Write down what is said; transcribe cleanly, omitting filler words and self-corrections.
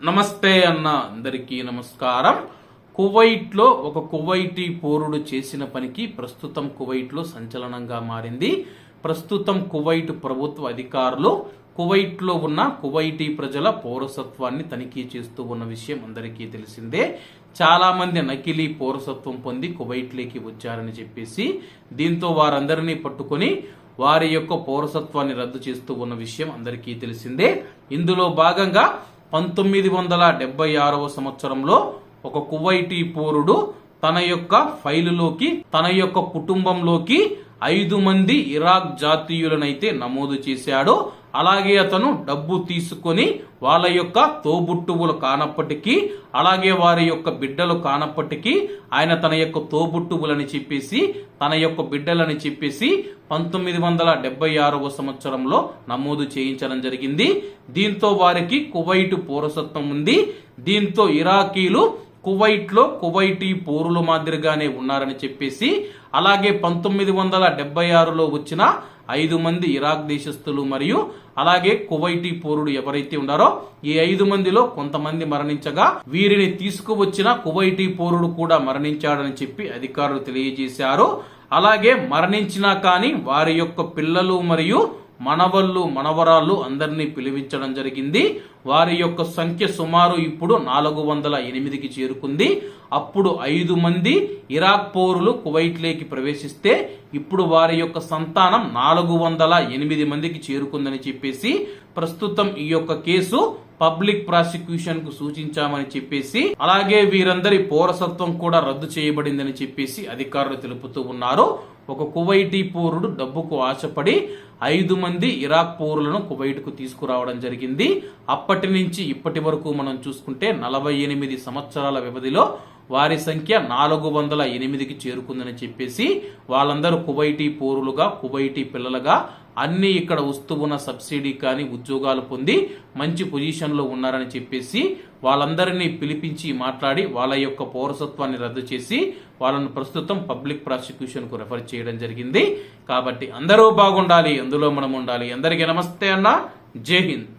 నమస్తే అన్న అందరికీ నమస్కారం. కువైట్లో ఒక కువైటీ పౌరుడు చేసిన పనికి ప్రస్తుతం కువైట్లో సంచలనంగా మారింది. ప్రస్తుతం కువైట్ ప్రభుత్వ అధికారులు కువైట్లో ఉన్న కువైటీ ప్రజల పౌరసత్వాన్ని తనిఖీ చేస్తూ ఉన్న విషయం అందరికీ తెలిసిందే. చాలా మంది నకిలీ పౌరసత్వం పొంది కువైట్లోకి వచ్చారని చెప్పేసి దీంతో వారందరినీ పట్టుకొని వారి యొక్క పౌరసత్వాన్ని రద్దు చేస్తూ ఉన్న విషయం అందరికీ తెలిసిందే. ఇందులో భాగంగా 1976వ సంవత్సరంలో ఒక కువైటీ పౌరుడు తన యొక్క ఫైలులోకి తన యొక్క కుటుంబంలోకి 5 మంది ఇరాక్ జాతీయులనైతే నమోదు చేశాడు. అలాగే అతను డబ్బు తీసుకొని వాళ్ళ యొక్క తోబుట్టువులు కానప్పటికీ అలాగే వారి యొక్క బిడ్డలు కానప్పటికీ ఆయన తన యొక్క తోబుట్టువులని చెప్పేసి తన యొక్క బిడ్డలని చెప్పేసి 1976వ సంవత్సరంలో నమోదు చేయించడం జరిగింది. దీంతో వారికి కువైట్ పౌరసత్వం ఉంది. దీంతో ఇరాకీలు కువైట్లో కువైటీ పౌరుల మాదిరిగానే ఉన్నారని చెప్పేసి అలాగే 1976లో వచ్చిన 5 మంది ఇరాక్ దేశస్థులు మరియు అలాగే కువైటీ పౌరుడు ఎవరైతే ఉన్నారో ఈ 5 మందిలో కొంతమంది మరణించగా వీరిని తీసుకువచ్చిన కువైటీ పౌరుడు కూడా మరణించాడని చెప్పి అధికారులు తెలియజేశారు. అలాగే మరణించినా కానీ వారి యొక్క పిల్లలు మరియు మనవళ్ళు మనవరాళ్ళు అందరినీ పిలిపించడం జరిగింది. వారి యొక్క సంఖ్య సుమారు ఇప్పుడు 408కి చేరుకుంది. అప్పుడు 5 మంది ఇరాక్ పౌరులు కువైట్లోకి ప్రవేశిస్తే ఇప్పుడు వారి యొక్క సంతానం 408 మందికి చేరుకుందని చెప్పేసి ప్రస్తుతం ఈ యొక్క కేసు పబ్లిక్ ప్రాసిక్యూషన్ కు సూచించామని చెప్పేసి అలాగే వీరందరి పౌరసత్వం కూడా రద్దు చేయబడిందని చెప్పేసి అధికారులు తెలుపుతూ ఉన్నారు. ఒక కువైటీ పౌరుడు డబ్బుకు ఆశపడి 5 మంది ఇరాక్ పౌరులను కువైట్ కు తీసుకురావడం జరిగింది. అప్పటి నుంచి ఇప్పటి వరకు మనం చూసుకుంటే 48 సంవత్సరాల వ్యవధిలో వారి సంఖ్య 408కి చేరుకుందని చెప్పేసి వాళ్ళందరూ కువైటీ పౌరులుగా కువైటీ పిల్లలుగా అన్ని ఇక్కడ వస్తూ ఉన్న సబ్సిడీ కానీ ఉద్యోగాలు పొంది మంచి పొజిషన్లో ఉన్నారని చెప్పేసి వాళ్ళందరినీ పిలిపించి మాట్లాడి వాళ్ళ యొక్క పౌరసత్వాన్ని రద్దు చేసి వాళ్ళను ప్రస్తుతం పబ్లిక్ ప్రాసిక్యూషన్ కు రెఫర్ చేయడం జరిగింది. కాబట్టి అందరూ బాగుండాలి, అందులో మనం ఉండాలి. అందరికీ నమస్తే అన్న, జై హింద్.